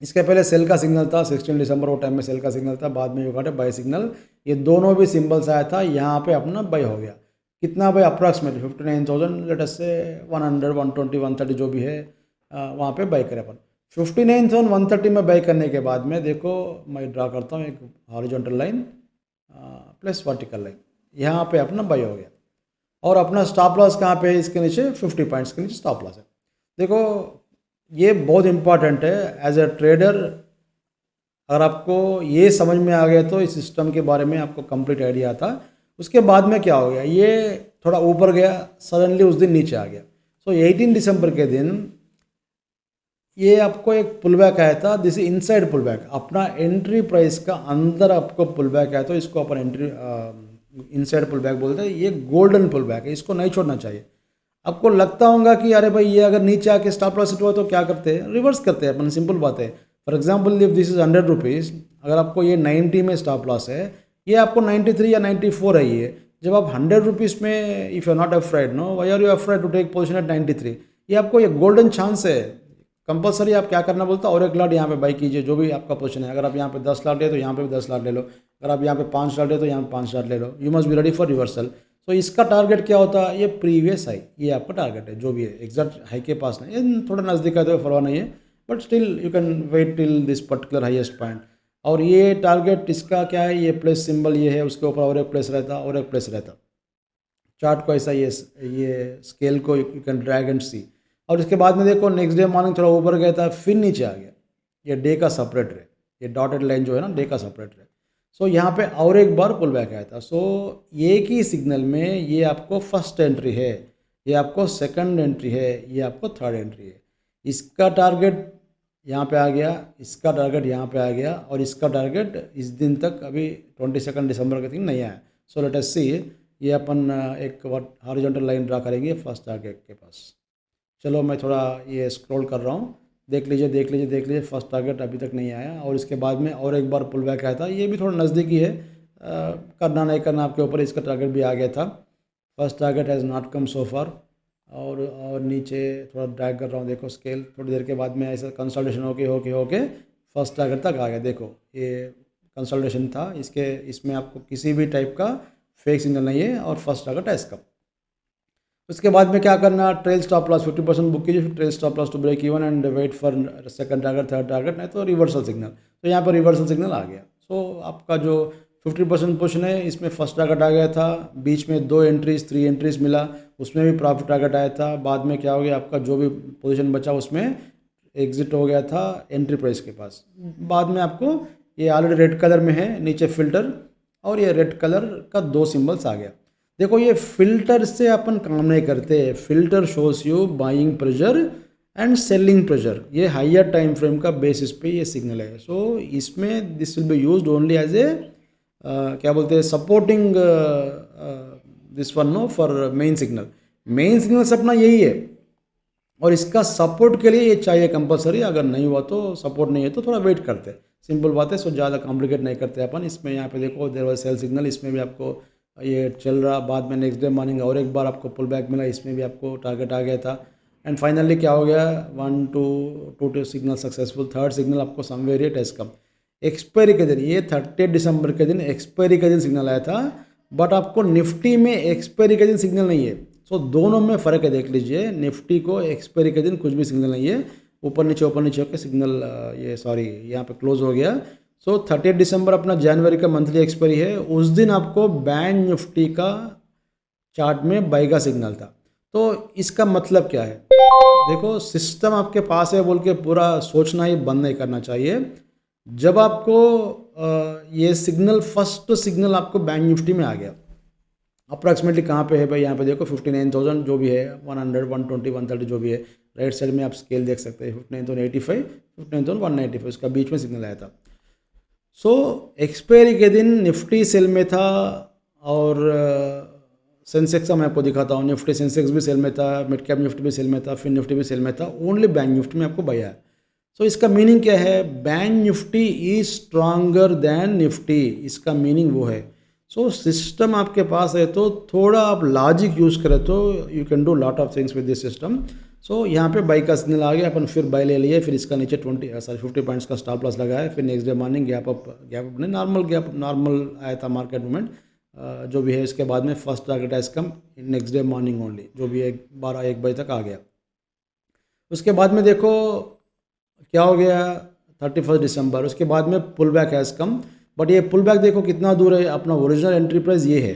इसके पहले सेल का सिग्नल था 16 दिसंबर, वो टाइम में सेल का सिग्नल था, बाद में you got a buy signal. ये दोनों भी सिंबल्स आया था, यहाँ पे अपना बाय हो गया। कितना बाय? अप्रॉक्सीमेटली 59,000, लेट अस से 100, 120, 130 जो भी है वहाँ पे बाय करें अपन। 59,130 में बाय करने के बाद में देखो, मैं ड्रा करता हूँ एक horizontal line plus vertical line, यहाँ पे अपना बाय हो गया। और अपना स्टॉप लॉस कहाँ पे है? इसके नीचे 50 पॉइंट्स के नीचे स्टॉप लॉस है। देखो ये बहुत इंपॉर्टेंट है एज ए ट्रेडर। अगर आपको ये समझ में आ गया तो इस सिस्टम के बारे में आपको कंप्लीट आइडिया आता। उसके बाद में क्या हो गया, ये थोड़ा ऊपर गया, सडनली उस दिन नीचे आ गया। सो 18 दिसंबर के दिन ये आपको एक पुल बैक आया था, दिस इनसाइड पुल बैक, अपना एंट्री प्राइस का अंदर आपको पुल बैक आया, तो इसको अपन एंट्री इनसाइड पुल बैक बोलते हैं। ये गोल्डन पुल बैक है, इसको नहीं छोड़ना चाहिए। आपको लगता होगा कि अरे भाई ये अगर नीचे आके स्टॉप लॉस हिट हुआ तो क्या करते हैं? रिवर्स करते हैं अपन, सिंपल बात है। For example if this is 100 rupees, अगर आपको ये 90 में स्टॉप लॉस है, ये आपको 93 या 94 है ये। जब आप 100 रुपीज़ में, if you are not afraid, no why are you afraid to take position at 93, ये आपको ये गोल्डन चांस है। कंपलसरी आप क्या करना बोलता है, और एक लाट यहाँ पे बाई कीजिए जो भी आपका पोजीशन है। अगर आप यहाँ पे 10 लाट ले तो यहाँ पे भी 10 लाट ले लो, अगर आप यहाँ पे 5 लाट ले तो यहाँ पे 5 लाट ले लो। You must be ready for reversal. तो इसका टारगेट क्या होता है? ये प्रीवियस हाई, ये आपका टारगेट है जो भी है। एग्जैक्ट हाई के पास नहीं, ये थोड़ा नज़दीक है तो परवाह नहीं है, but still you can wait till this particular highest point. और ये टारगेट इसका क्या है? ये प्लस सिंबल ये है, उसके ऊपर और एक प्लस रहता और एक प्लस रहता। चार्ट को ऐसा ये स्केल को यू कैन ड्रैग एंड सी। और इसके बाद में देखो नेक्स्ट डे मॉर्निंग थोड़ा ऊपर गया था, फिर नीचे आ गया। ये डे का सेपरेटर है, ये डॉटेड लाइन जो है ना, डे का सेपरेटर है। सो यहाँ पे और एक बार पुल बैक आया था। सो एक ही सिग्नल में ये आपको फर्स्ट एंट्री है, ये आपको सेकंड एंट्री है, ये आपको थर्ड एंट्री है। इसका टारगेट यहाँ पे आ गया, इसका टारगेट यहाँ पे आ गया, और इसका टारगेट इस दिन तक अभी 22 दिसंबर के दिन नहीं आया। सो लेट अस सी, ये अपन एक हॉरिजॉन्टल लाइन ड्रा करेंगे फर्स्ट टारगेट के पास। चलो मैं थोड़ा ये स्क्रॉल कर रहा हूँ, देख लीजिए फर्स्ट टारगेट अभी तक नहीं आया। और इसके बाद में और एक बार पुल बैक आया था, ये भी थोड़ा नज़दीकी है, करना नहीं करना आपके ऊपर। इसका टारगेट भी आ गया था, first target has not come so far. और नीचे थोड़ा ड्रैग कर रहा हूँ, देखो स्केल थोड़ी देर के बाद में ऐसा कंसल्टेशन होके फर्स्ट टारगेट तक आ गया। देखो ये कंसल्टेशन था, इसमें आपको किसी भी टाइप का फेक सिग्नल नहीं है, और फर्स्ट टारगेट है इसका। उसके बाद में क्या करना, ट्रेल स्टॉप लॉस 50% बुक कीजिए, trail stop loss to break even and wait for second target, third target, नहीं तो रिवर्सल सिग्नल। तो यहाँ पर रिवर्सल सिग्नल आ गया। सो आपका जो 50% पोजीशन है, इसमें फर्स्ट टारगेट आ गया था, बीच में 3 एंट्रीज मिला, उसमें भी प्रॉफिट टारगेट आया था। बाद में क्या हो गया, आपका जो भी पोजीशन बचा उसमें एग्जिट हो गया था एंट्री प्राइस के पास। बाद में आपको ये ऑलरेडी रेड कलर में है, नीचे फिल्टर, और ये रेड कलर का 2 सिम्बल्स आ गया। देखो ये फिल्टर से अपन काम नहीं करते, filter shows you buying pressure and selling pressure, ये हायर टाइम फ्रेम का बेसिस पे ये सिग्नल है। सो इसमें this will be used only as a क्या बोलते हैं, supporting this one no for main signal. Main signal से अपना यही है, और इसका सपोर्ट के लिए ये चाहिए कंपलसरी। अगर नहीं हुआ तो, सपोर्ट नहीं है तो थोड़ा वेट करते हैं, सिंपल बात है। सो ज़्यादा कॉम्प्लिकेट नहीं करते अपन। इसमें यहाँ पे देखो देयर वाज सेल सिग्नल, इसमें भी आपको ये चल रहा, बाद में नेक्स्ट डे मॉर्निंग और एक बार आपको पुल बैक मिला, इसमें भी आपको टारगेट आ गया था। एंड फाइनली क्या हो गया, 1 2 सिग्नल सक्सेसफुल, थर्ड सिग्नल आपको समवेयर ये टेस्ट कम एक्सपायरी के दिन, ये 30 दिसंबर के दिन एक्सपायरी के दिन सिग्नल आया था, बट आपको निफ्टी में एक्सपायरी के दिन सिग्नल नहीं है। सो दोनों में फ़र्क है, देख लीजिए। निफ्टी को एक्सपायरी के दिन कुछ भी सिग्नल नहीं है, ऊपर नीचे होकर सिग्नल ये सॉरी यहाँ पे क्लोज हो गया। सो 30 दिसंबर अपना जनवरी का मंथली एक्सपायरी है, उस दिन आपको बैंक निफ्टी का चार्ट में बाई का सिग्नल था। तो इसका मतलब क्या है, देखो सिस्टम आपके पास है बोल के पूरा सोचना ही बंद नहीं करना चाहिए। जब आपको ये सिग्नल, फर्स्ट सिग्नल आपको बैंक निफ्टी में आ गया, अप्रॉक्सीमेटली कहाँ पे है भाई, यहाँ पे देखो 59,000 जो भी है, 100 120 130 जो भी है, राइट साइड में आप स्केल देख सकते हैं, 59,085 59,195, इसका बीच में सिग्नल आया था। सो एक्सपायरी के दिन निफ्टी सेल में था, और सेंसेक्स का मैं आपको दिखाता हूँ, निफ्टी सेंसेक्स भी सेल में था, मिड कैप निफ्टी भी सेल में था, फिर निफ्टी भी सेल में था, ओनली बैंक निफ्टी में आपको बाय आया। सो इसका मीनिंग क्या है, bank Nifty is stronger than Nifty, इसका मीनिंग वो है। सो सिस्टम आपके पास है तो थोड़ा आप लॉजिक यूज़ करें तो you can do lot of things with this system. So यहाँ पे बाई का सिग्नल आ गया, अपन फिर बाई ले लिए, फिर इसका नीचे 50 पॉइंट्स का स्टॉप लॉस लगाया, फिर next day morning gap up ने नॉर्मल आया था मार्केट मूवमेंट जो भी है। इसके बाद में फर्स्ट टारगेट है इसका नेक्स्ट डे मॉर्निंग ओनली, जो भी है 12-1 बजे तक आ गया। उसके बाद में देखो क्या हो गया 31 दिसंबर, उसके बाद में पुल बैक है इसका। बट ये पुल बैक देखो कितना दूर है, अपना ओरिजिनल एंट्री प्राइस ये है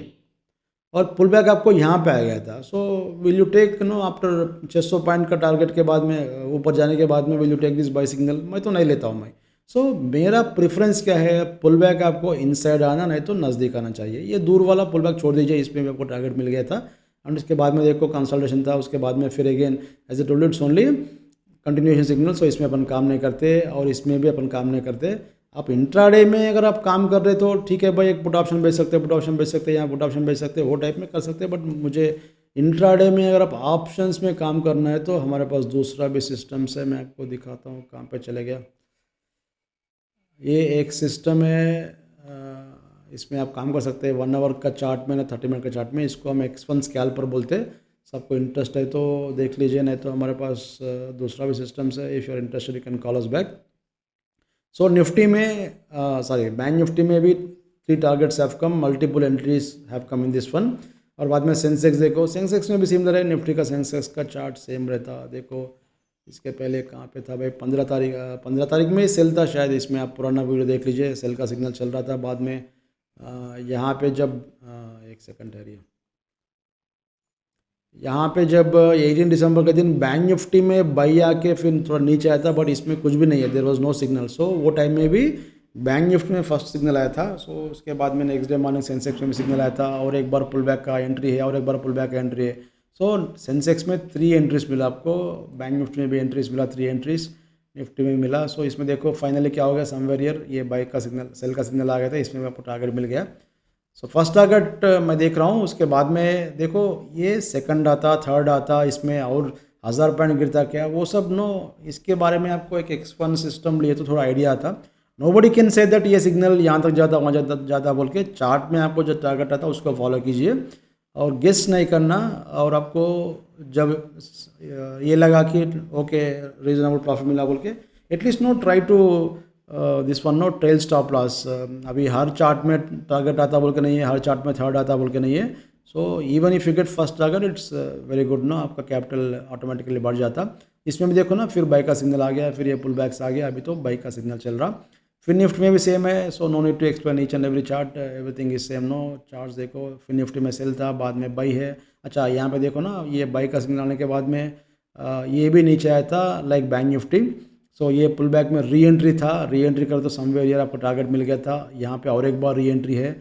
और पुल बैक आपको यहाँ पे आ गया था। So will you take no after 600 point का टारगेट के बाद में ऊपर जाने के बाद में will you take this buy signal? मैं तो नहीं लेता हूँ मैं। सो मेरा प्रेफरेंस क्या है, पुल बैक आपको इनसाइड आना, नहीं तो नज़दीक आना चाहिए। ये दूर वाला पुल बैक छोड़ दीजिए, इसमें भी आपको टारगेट मिल गया था एंड उसके बाद में देखो कंसल्टेशन था, उसके बाद में फिर again as a told it's only continuation signal. So इसमें अपन काम नहीं करते और इसमें भी अपन काम नहीं करते। आप इंट्राडे में अगर आप काम कर रहे तो ठीक है भाई, एक पुट ऑप्शन बेच सकते हैं, पुट ऑप्शन बेच सकते हैं, यहाँ पुट ऑप्शन बेच सकते हैं, वो टाइप में कर सकते हैं। बट मुझे इंट्राडे में अगर आप ऑप्शंस में काम करना है तो हमारे पास दूसरा भी सिस्टम है, मैं आपको दिखाता हूँ कहाँ पे चले गया। ये एक सिस्टम है, इसमें आप काम कर सकते हैं 1 आवर का चार्ट में ना 30 मिनट का चार्ट में। इसको हम X1 स्कैल्पर बोलते हैं। सबको इंटरेस्ट है तो देख लीजिए, नहीं तो हमारे पास दूसरा भी सिस्टम है। If you are interested you can call us back. So Nifty में बैंक निफ्टी में भी 3 targets have come, multiple entries have come in this one. और बाद में सेंसेक्स देखो, सेंसेक्स में भी सिमिलर है, निफ्टी का सेंसेक्स का चार्ट सेम रहता। देखो इसके पहले कहाँ पे था भाई, 15 तारीख में ही सेल था शायद। इसमें आप पुराना वीडियो देख लीजिए, सेल का सिग्नल चल रहा था। बाद में यहाँ पे जब एक सेकंड ठहरिए, यहाँ पे जब 18 दिसंबर के दिन बैंक निफ्टी में बाई आके फिर थोड़ा नीचे आया था, बट इसमें कुछ भी नहीं है, देयर वाज नो सिग्नल। सो वो टाइम में भी बैंक निफ्टी में फर्स्ट सिग्नल आया था। सो उसके बाद में नेक्स्ट डे मॉर्निंग सेंसेक्स में भी सिग्नल आया था और एक बार पुल बैक का एंट्री है और एक बार पुल बैक का एंट्री है। सो सेंसेक्स में 3 एंट्रीज मिला आपको, बैंक निफ्टी में भी एंट्रीज मिला, 3 एंट्रीज निफ्टी में मिला। सो इसमें देखो फाइनली क्या हो गया, समवेयर हियर ये बाई का सिग्नल, सेल का सिग्नल आ गया था, इसमें आपको टारगेट मिल गया। सो फर्स्ट टारगेट मैं देख रहा हूँ। उसके बाद में देखो ये सेकंड आता, थर्ड आता, इसमें और 1000 पॉइंट गिरता क्या, वो सब नो, इसके बारे में आपको एक X1 सिस्टम लिए तो थोड़ा आइडिया आता। नोबडी कैन से दैट ये सिग्नल यहाँ तक जाता वहाँ जाता बोल के। चार्ट में आपको जो टारगेट आता उसको फॉलो कीजिए और गेस नहीं करना। और आपको जब ये लगा कि ओके रीजनेबल प्रॉफिट मिला बोल के, at least no try to this one no trail stop loss. अभी हर चार्ट में टारगेट आता बोल के नहीं है, हर चार्ट में थर्ड आता बोल के नहीं है। So even if you get first target it's very good no, आपका कैपिटल ऑटोमेटिकली बढ़ जाता। इसमें भी देखो ना, फिर बाई का सिग्नल आ गया, फिर ये पुल बैक्स आ गया, अभी तो बाई का सिग्नल चल रहा। फिर निफ्ट में भी सेम है। So no need to explain each and every chart, everything is same no. Charts देखो, फिर निफ्टी में सेल था, बाद में बाई है। अच्छा यहाँ पे देखो ना, ये बाई का सिग्नल आने के बाद में ये भी नीचे आया था लाइक बैंक निफ्टी। सो ये पुल बैक में री एंट्री था, री एंट्री कर तो समवेयर यार आपको टारगेट मिल गया था। यहाँ पे और एक बार री एंट्री है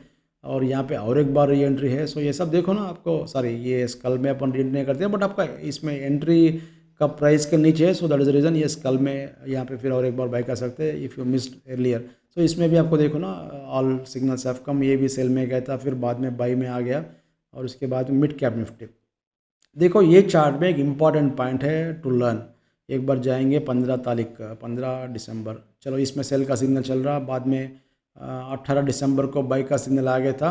और यहाँ पे और एक बार री एंट्री है। सो ये सब देखो ना आपको, सॉरी ये स्कल में अपन री नहीं करते हैं, बट आपका इसमें एंट्री का प्राइस के नीचे है। सो दैट इज़ द रीज़न ये स्कल में यहाँ पे फिर और एक बार बाई कर सकते हैं इफ़ यू मिस्ड अर्लियर। सो इसमें भी आपको देखो ना, ऑल सिग्नल्स हैव कम, ये भी सेल में गया था, फिर बाद में बाई में आ गया और उसके बाद मिड कैप निफ्टी। देखो ये चार्ट में एक इम्पॉर्टेंट पॉइंट है टू लर्न। एक बार जाएंगे 15 तारीख का, 15 दिसंबर, चलो इसमें सेल का सिग्नल चल रहा। बाद में 18 दिसंबर को बाई का सिग्नल आ गया था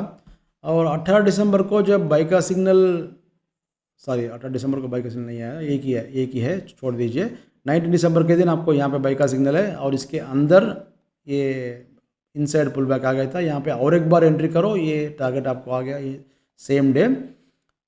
और 18 दिसंबर को जब बाई का सिग्नल, सॉरी 18 दिसंबर को बाई का सिग्नल नहीं आया, एक ही है, छोड़ दीजिए। 19 दिसंबर के दिन आपको यहाँ पे बाई का सिग्नल है और इसके अंदर ये इनसाइड पुल बैक आ गया था। यहाँ पे और एक बार एंट्री करो, ये टारगेट आपको आ गया ये सेम डे।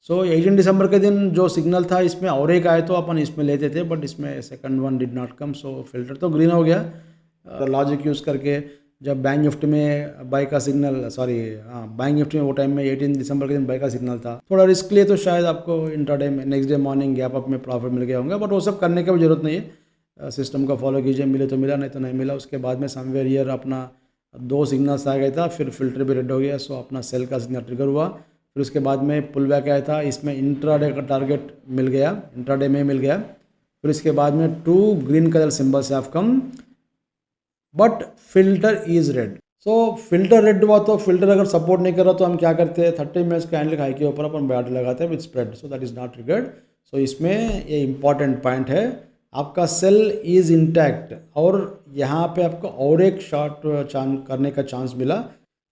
सो 18 दिसंबर के दिन जो सिग्नल था इसमें और एक आए तो अपन इसमें लेते थे, बट इसमें second one did not come. So filter तो ग्रीन हो गया। लॉजिक यूज़ करके जब बैंक निफ्टी में बाई का सिग्नल, सॉरी हाँ बैंक निफ्टी में वो टाइम में 18 दिसंबर के दिन बाई का सिग्नल था, थोड़ा रिस्क लिए तो शायद आपको इंट्राडे में next day morning gap up में प्रॉफिट मिल गया होंगे, बट वो सब करने की भी जरूरत नहीं है। सिस्टम का फॉलो कीजिए, मिले तो मिला, नहीं तो नहीं मिला। उसके बाद में समवेयर हियर अपना 2 सिग्नल्स आ गया था, फिर फिल्टर भी रेड हो गया। सो अपना सेल का सिग्नल ट्रिगर हुआ। फिर उसके बाद में पुल बैक आया था, इसमें इंट्राडे का टारगेट मिल गया, इंट्राडे में मिल गया। फिर इसके बाद में 2 green colour symbols have come but filter is red. So filter red हुआ तो फिल्टर अगर सपोर्ट नहीं कर रहा तो हम क्या करते हैं, 30 मिनट्स कैंडल हाई के ऊपर अपन बैट लगाते हैं with spread. So that is not triggered. So इसमें ये इंपॉर्टेंट पॉइंट है, आपका सेल इज इंटैक्ट और यहाँ पे आपको और एक शॉर्ट करने का चांस मिला।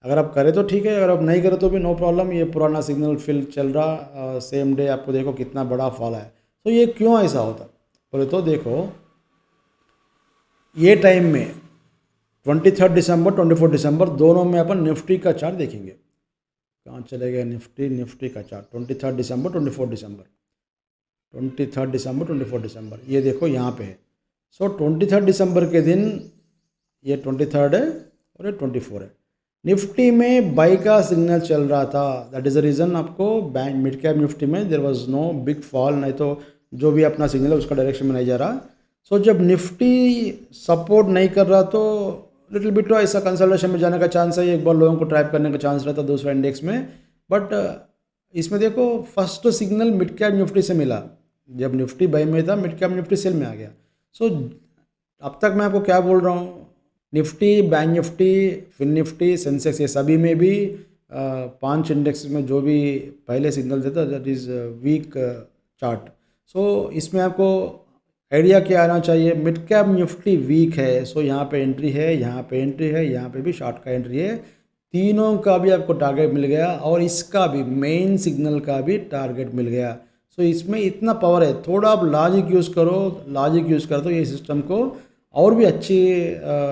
अगर आप करें तो ठीक है, अगर आप नहीं करें तो भी नो प्रॉब्लम। ये पुराना सिग्नल फिल चल रहा, सेम डे आपको देखो कितना बड़ा फॉल है। तो ये क्यों ऐसा होता बोले तो देखो, ये टाइम में 23 दिसंबर 24 दिसंबर दोनों में अपन निफ्टी का चार्ट देखेंगे। कहाँ चले गए निफ्टी का चार्ट, 23 दिसंबर 24 दिसंबर 23 दिसंबर 24 दिसंबर, ये देखो यहाँ पे है। सो 23 दिसंबर के दिन ये 23 है और ये 24 है। निफ्टी में बाई का सिग्नल चल रहा था, दैट इज़ द रीज़न आपको बैंक मिड कैप निफ्टी में there was no big fall, नहीं तो जो भी अपना सिग्नल है उसका डायरेक्शन में नहीं जा रहा। सो जब निफ्टी सपोर्ट नहीं कर रहा तो लिटिल बिट तो ऐसा कंसल्टेशन में जाने का चांस है, एक बार लोगों को ट्रैप करने का चांस रहता है दूसरा इंडेक्स में। बट इसमें देखो first signal mid cap Nifty से मिला, जब निफ्टी बाई में था मिड कैप निफ्टी सेल में आ गया। सो अब तक मैं आपको क्या बोल रहा हूँ, Nifty, bank Nifty, fin Nifty, Sensex, ये सभी में भी 5 इंडेक्स में जो भी पहले सिग्नल देता दैट इज़ वीक चार्ट। सो इसमें आपको आइडिया क्या आना चाहिए, मिड कैप निफ्टी वीक है, सो यहाँ पे एंट्री है, यहाँ पे एंट्री है, यहाँ पे भी शॉर्ट का एंट्री है, तीनों का भी आपको टारगेट मिल गया और इसका भी मेन सिग्नल का भी टारगेट मिल गया। सो इसमें इतना पावर है, थोड़ा आप लॉजिक यूज़ करो, लॉजिक यूज़ कर तो ये सिस्टम को और भी अच्छी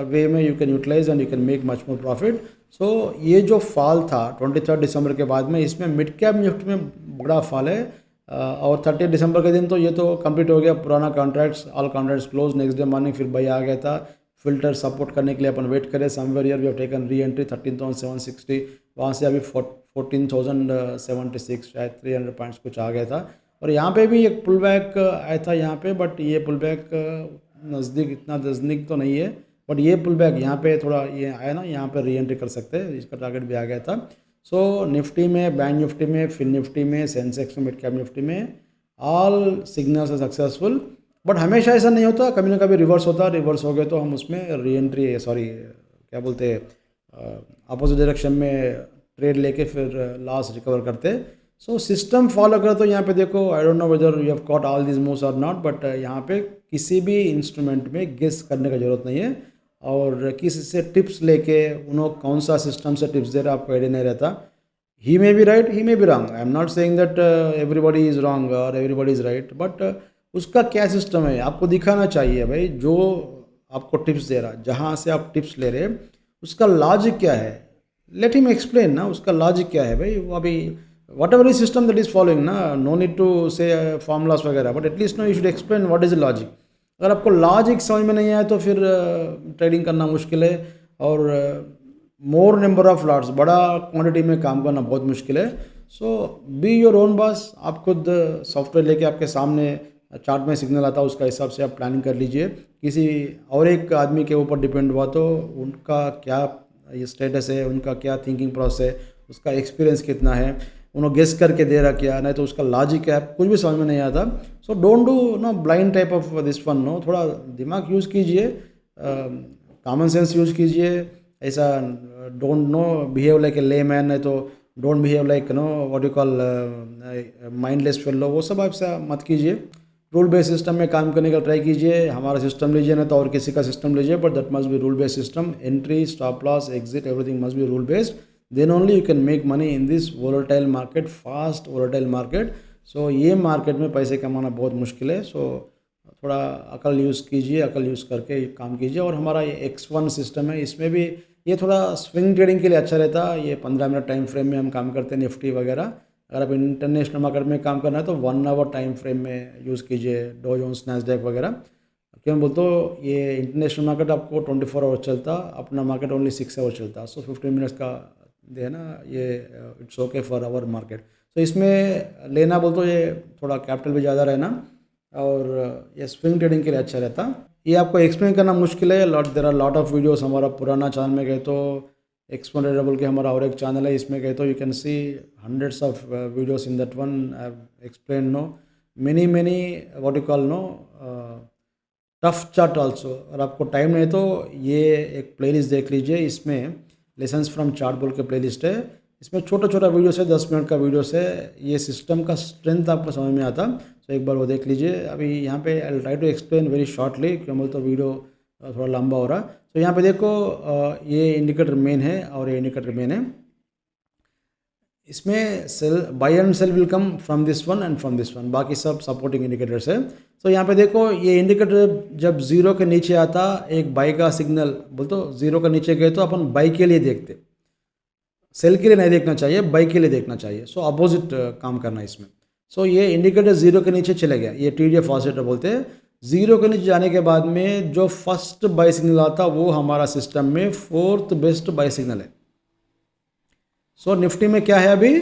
वे में you can utilize and you can make much more profit. So ये जो फॉल था 23 दिसंबर के बाद में, इसमें मिड कैप निफ्टी में बड़ा फॉल है। और 30 दिसंबर के दिन तो ये तो कंप्लीट हो गया, पुराना contracts, all contracts close, next day morning फिर बाई आ गया था। फिल्टर सपोर्ट करने के लिए अपन वेट करें, somewhere here we have taken re entry 13,760, वहाँ से अभी 14,076 शायद 300 पॉइंट्स कुछ आ गया था। और यहाँ पे भी एक पुल बैक आया था यहाँ पे, बट ये पुल बैक नज़दीक, इतना नज़दीक तो नहीं है, बट ये पुल बैक यहाँ पे थोड़ा ये आया ना, यहाँ पे री एंट्री कर सकते हैं, इसका टारगेट भी आ गया था। सो निफ्टी में, बैंक निफ्टी में, फिन निफ्टी में, सेंसेक्स में, मिड कैप निफ्टी में ऑल सिग्नल्स है सक्सेसफुल। बट हमेशा ऐसा नहीं होता, कभी ना कभी रिवर्स होता, रिवर्स हो गए तो हम उसमें री एंट्री, सॉरी क्या बोलते हैं, अपोजिट डायरेक्शन में ट्रेड लेके फिर लॉस रिकवर करते। सो सिस्टम फॉलो करो तो यहाँ पे देखो, I don't know whether you have caught all this moves और नॉट, बट यहाँ पे किसी भी इंस्ट्रूमेंट में गेस करने का जरूरत नहीं है, और किसी से टिप्स लेके उन्होंने कौन सा सिस्टम से टिप्स दे रहा है आपको आइडिया नहीं रहता। He may be right, he may be wrong, I am not saying that everybody is wrong और एवरीबॉडी इज़ राइट, बट उसका क्या सिस्टम है आपको दिखाना चाहिए भाई। जो आपको टिप्स दे रहा, जहाँ से आप टिप्स ले रहे, उसका लॉजिक क्या है, लेट हिम एक्सप्लेन ना, उसका लॉजिक क्या है भाई। वो अभी whatever system that is following ना, no need to say formulas वगैरह, but at least no you should explain what is the logic. अगर आपको लॉजिक समझ में नहीं आए तो फिर ट्रेडिंग करना मुश्किल है, और मोर नंबर ऑफ लॉट्स, बड़ा क्वांटिटी में काम करना बहुत मुश्किल है। सो बी योर ओन बॉस, आप खुद सॉफ्टवेयर लेके आपके सामने चार्ट में सिग्नल आता है, उसका हिसाब से आप प्लानिंग कर लीजिए। किसी और एक आदमी के ऊपर डिपेंड हुआ तो उनका क्या ये स्टेटस है, उनका क्या थिंकिंग प्रोसेस है, उसका एक्सपीरियंस कितना है, उन्होंने गेस करके दे रहा क्या, नहीं तो उसका लॉजिक है, कुछ भी समझ में नहीं आता। So don't do no blind type of this one, no, थोड़ा दिमाग यूज़ कीजिए, कॉमन सेंस यूज़ कीजिए। ऐसा don't no behave like a layman, नहीं तो don't behave like no what you call mindless fellow, वो सब आपसे मत कीजिए। रूल बेस्ड सिस्टम में काम करने का ट्राई कीजिए, हमारा सिस्टम लीजिए ना तो और किसी का सिस्टम लीजिए, but that must be rule based system. Entry, stop loss, exit, everything must be rule based, then only you can make money in this volatile market, fast volatile market. So ये मार्केट में पैसे कमाना बहुत मुश्किल है। सो थोड़ा अकल यूज़ कीजिए, अकल यूज़ करके काम कीजिए। और हमारा ये X1 सिस्टम है, इसमें भी ये थोड़ा स्विंग ट्रेडिंग के लिए अच्छा रहता है। ये 15 मिनट टाइम फ्रेम में हम काम करते हैं, निफ्टी वगैरह। अगर आप इंटरनेशनल मार्केट में काम करना है तो 1 आवर टाइम फ्रेम में यूज़ कीजिए, डो जोन्स, नैस्डैक वगैरह। क्यों बोलते हो, ये इंटरनेशनल मार्केट आपको 24 आवर चलता, अपना मार्केट ओनली 6 आवर चलता। सो 15 मिनट्स का दे ना, ये it's okay for our market. तो इसमें लेना बोल तो ये थोड़ा कैपिटल भी ज़्यादा रहना, और ये स्विंग ट्रेडिंग के लिए अच्छा रहता। ये आपको एक्सप्लेन करना मुश्किल है, there are lot of videos. हमारा पुराना चैनल में गए तो एक्सप्लेन ट्रेडेबल के हमारा और एक चैनल है, इसमें गए तो you can see hundreds of videos in that one. I explain no many what you call no tough chart also. और आपको टाइम नहीं तो ये एक प्लेलिस्ट देख लीजिए, इसमें लेसन्स फ्रॉम चार्ट बोल के प्लेलिस्ट है, इसमें छोटा छोटा वीडियोस है, 10 मिनट का वीडियोस है। ये सिस्टम का स्ट्रेंथ आपको समझ में आता, तो एक बार वो देख लीजिए। अभी यहाँ पे I try to explain very shortly, क्यों बोल तो वीडियो थोड़ा लंबा हो रहा। तो तो यहाँ पे देखो ये इंडिकेटर मेन है और ये इंडिकेटर मेन है। इसमें sell buy and sell will come from this one and from this one, बाकी सब सपोर्टिंग इंडिकेटर्स है। तो यहाँ पे देखो ये इंडिकेटर जब जीरो के नीचे आता एक बाई का सिग्नल, बोलते जीरो के नीचे गए तो अपन बाई के लिए देखते, सेल के लिए नहीं देखना चाहिए, बाई के लिए देखना चाहिए। सो अपोजिट काम करना है इसमें। सो ये इंडिकेटर जीरो के नीचे चले गया, ये TDF ऑसिलेटर बोलते हैं। जीरो के नीचे जाने के बाद में जो फर्स्ट बाई सिग्नल आता वो हमारा सिस्टम में फोर्थ बेस्ट बाई सिग्नल है। सो निफ्टी में क्या है अभी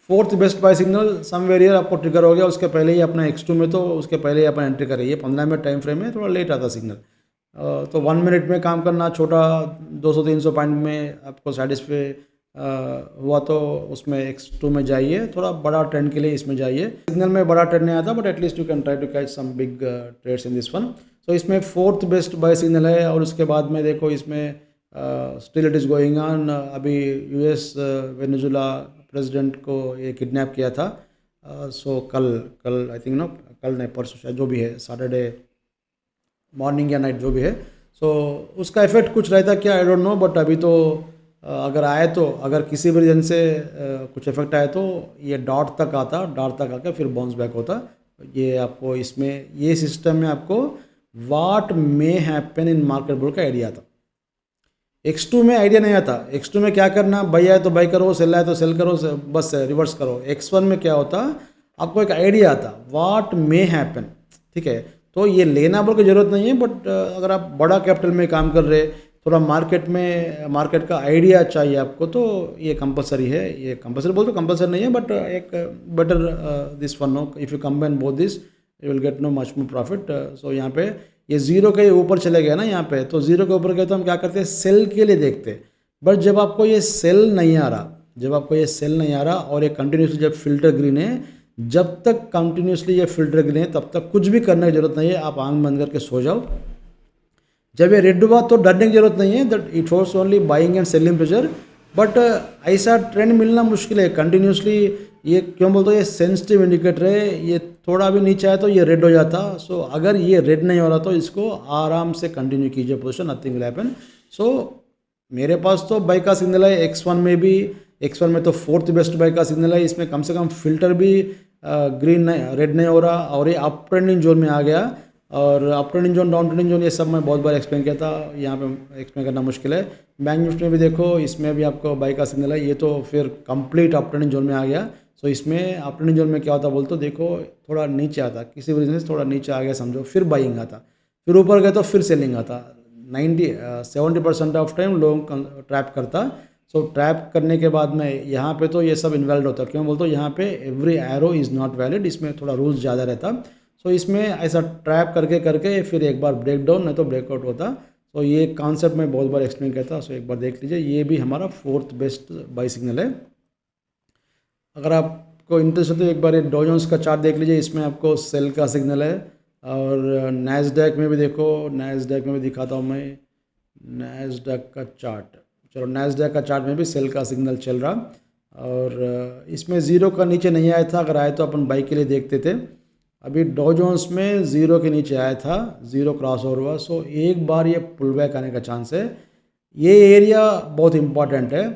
fourth best by signal somewhere here आपको ट्रिगर हो गया। उसके पहले ही अपना X2 में तो उसके पहले ही अपन एंट्री करिए। 15 मिनट टाइम फ्रेम में थोड़ा लेट आता सिग्नल, तो 1 मिनट में काम करना, छोटा 200-300 पॉइंट में आपको सेटिस्फाई हुआ तो उसमें X2 में जाइए, थोड़ा बड़ा ट्रेंड के लिए इसमें जाइए। सिग्नल में बड़ा ट्रेंड नहीं आता but at least you can try to catch some big trades in this one. तो इसमें फोर्थ बेस्ट बाय सिग्नल है। और उसके बाद में देखो इसमें still it is going on. अभी US वेनेजुला प्रेसिडेंट को ये किडनैप किया था। सो कल आई थिंक नो, कल नहीं परसों शायद, जो भी है सैटरडे मॉर्निंग या नाइट जो भी है। सो उसका इफेक्ट कुछ रहता क्या आई डोंट नो, बट अभी तो अगर आए तो, अगर किसी भी रीजन से कुछ इफेक्ट आए तो ये डॉट तक आता, डॉट तक आकर फिर बाउंस बैक होता। ये आपको इसमें ये सिस्टम में आपको what may happen in market बोल का आइडिया आता। X2 में आइडिया नहीं आता। X2 में क्या करना, बाई आए तो बाई करो, सेल आए तो सेल करो, बस रिवर्स करो। X1 में क्या होता, आपको एक आइडिया आता व्हाट मे हैपन, ठीक है। तो ये लेना बोल की ज़रूरत नहीं है, बट अगर आप बड़ा कैपिटल में काम कर रहे, थोड़ा मार्केट का आइडिया चाहिए आपको, तो ये कंपलसरी है। ये कंपलसरी बोल तो कंपलसरी नहीं है, बट एक better this one no, if you combine both this you will get no much more profit. So यहाँ पे ये जीरो के ऊपर चले गए ना यहाँ पे, तो जीरो के ऊपर गए तो हम क्या करते हैं, सेल के लिए देखते हैं। बट जब आपको ये सेल नहीं आ रहा, जब आपको ये सेल नहीं आ रहा और ये कंटिन्यूसली जब फिल्टर ग्रीन है, जब तक कंटिन्यूसली ये फिल्टर ग्रीन है तब तक कुछ भी करने की जरूरत नहीं है, आप आंख बंद करके सो जाओ। जब ये रेड हुआ तो डरने की जरूरत नहीं है, that it was only buying and selling pressure. But ऐसा ट्रेंड मिलना मुश्किल है कंटिन्यूसली। ये क्यों बोलते हो, ये सेंसिटिव इंडिकेटर है, ये थोड़ा भी नीचे आया तो ये रेड हो जाता। सो अगर ये रेड नहीं हो रहा तो इसको आराम से कंटिन्यू कीजिए पोजीशन, नथिंग विल हैपन। सो मेरे पास तो बाई का सिग्नल है X1 में भी, X1 में तो फोर्थ बेस्ट बाई का सिग्नल है। इसमें कम से कम फिल्टर भी ग्रीन नहीं, रेड नहीं हो रहा, और ये अप ट्रेंडिंग जोन में आ गया। और up trending zone, down trending zone, ये सब मैं बहुत बार एक्सप्लेन किया था, यहाँ पे एक्सप्लेन करना मुश्किल है। बैंक निफ्टी में भी देखो, इसमें भी आपको बाई का सिग्नल है, ये तो फिर कंप्लीट अप ट्रेंडिंग जोन में आ गया। सो इसमें अप ट्रेंडिंग जोन में क्या होता बोल तो देखो, थोड़ा नीचे आता, किसी भी रीजन से थोड़ा नीचे आ गया समझो, फिर बाइंग आता, फिर ऊपर गया तो फिर सेलिंग आता। 70% ऑफ टाइम लोग ट्रैप करता। सो ट्रैप करने के बाद में यहाँ पे तो ये सब इनवैलिड होता। क्यों बोलते हो, यहाँ पे every arrow is not valid, इसमें थोड़ा रूल्स ज़्यादा रहता। सो इसमें ऐसा ट्रैप करके करके फिर एक बार ब्रेक डाउन नहीं तो ब्रेकआउट होता। सो ये कॉन्सेप्ट मैं बहुत बार एक्सप्लेन करता। सो एक बार देख लीजिए, ये भी हमारा फोर्थ बेस्ट बाई सिग्नल है। अगर आपको इंटरेस्ट है तो एक बार ये डॉ जोन्स का चार्ट देख लीजिए, इसमें आपको सेल का सिग्नल है। और नैस्डैक में भी देखो, नैस्डैक में भी दिखाता हूँ मैं नैस्डैक का चार्ट। चलो, नैस्डैक का चार्ट में भी सेल का सिग्नल चल रहा, और इसमें ज़ीरो का नीचे नहीं आया था। अगर आए तो अपन बाई के लिए देखते थे। अभी डॉ जोन्स में ज़ीरो के नीचे आया था, ज़ीरो क्रॉस ओवर हुआ। सो एक बार ये पुल बैक आने का चांस है। ये एरिया बहुत इंपॉर्टेंट है।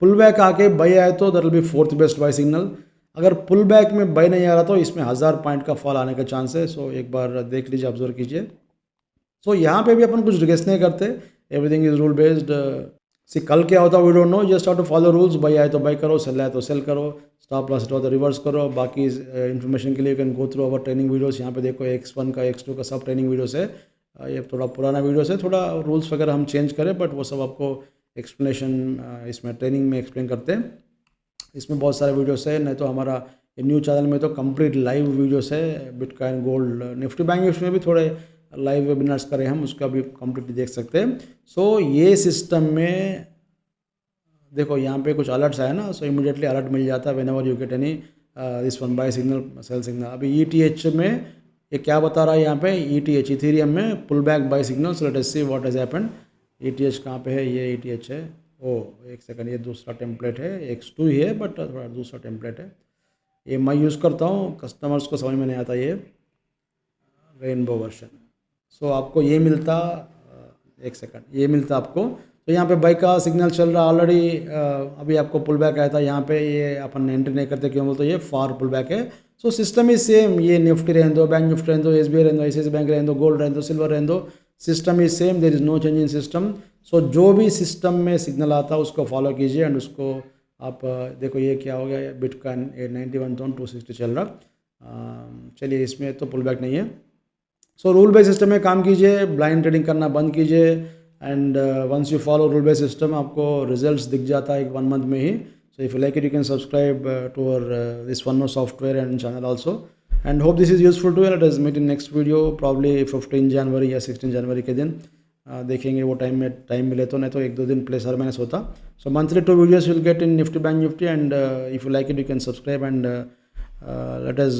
पुल बैक आके बाई आए तो that will be fourth best by signal. अगर पुल बैक में बाई नहीं आ रहा तो इसमें 1000 पॉइंट का फॉल आने का चांस है। सो एक बार देख लीजिए, ऑब्जर्व कीजिए। सो यहाँ पे भी अपन कुछ रिगेस नहीं करते, everything is rule based. See कल क्या होता we don't know, just how to follow rules. Buy आए तो बाई करो, सेल आए तो सेल करो, स्टॉप लॉस तो रिवर्स करो। बाकी इन्फॉर्मेशन के लिए you can go through our training videos. यहाँ पे देखो X1 का X2 का सब ट्रेनिंग वीडियोस है। ये थोड़ा पुराना वीडियोस है, थोड़ा रूल्स वगैरह हम चेंज करें, बट वो सब आपको एक्सप्लेनेशन इसमें ट्रेनिंग में एक्सप्लेन करते हैं। इसमें बहुत सारे वीडियोस है, नहीं तो हमारा न्यू चैनल में तो कंप्लीट लाइव वीडियोस है। Bitcoin, gold, Nifty, bank Nifty में भी थोड़े लाइव वेबिनार्स करें हम, उसका भी कंप्लीटली देख सकते हैं। सो ये सिस्टम में देखो, यहाँ पे कुछ अलर्ट्स आए ना, सो इमीडिएटली अलर्ट मिल जाता है whenever you get any this one buy signal, sell signal. अभी ETH में ये क्या बता रहा है, यहाँ पे ETH इथेरियम में pull back by signal. So let us see what has happened. ETH कहाँ पे है, ये ETH है। ओ एक सेकंड, ये दूसरा टेम्पलेट है, X2 ही है बट थोड़ा दूसरा टेम्पलेट है। ये मैं यूज़ करता हूँ, कस्टमर्स को समझ में नहीं आता ये रेनबो वर्जन। सो आपको ये मिलता एक सेकंड, ये मिलता आपको। तो यहाँ पे बाई का सिग्नल चल रहा ऑलरेडी, अभी आपको पुल बैक आया था यहाँ पे, ये अपन एंट्री नहीं करते क्यों बोलते, ये फॉर पुल बैक है। सो सिस्टम इज सेम, ये निफ्टी रहने दो, बैंक निफ्टी रहने दो, SBI रहने दो, ICICI बैंक रहने दो, गोल्ड रहने दो, सिल्वर रहने दो, system is same, there is no change in system. So जो भी सिस्टम में सिग्नल आता है उसको फॉलो कीजिए एंड उसको आप देखो ये क्या हो गया, बिटकॉइन 91,260 चल रहा। चलिए इसमें तो पुल बैक नहीं है। सो रूल बेस्ड सिस्टम में काम कीजिए, ब्लाइंड ट्रेडिंग करना बंद कीजिए and once you follow rule based system आपको रिजल्ट्स दिख जाता है 1 मंथ में ही। So if you like it you can subscribe to our this one more software and channel also, and hope this is useful to you. Let us meet in next video probably 15 जनवरी या 16 जनवरी के दिन देखेंगे, वो टाइम मिले तो, नहीं तो 1-2 दिन प्लेस हर महीने होता। सो monthly 2 videos will get in Nifty bank Nifty, and if you like it you can subscribe and let us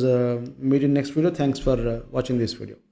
meet in next video. Thanks for watching this video.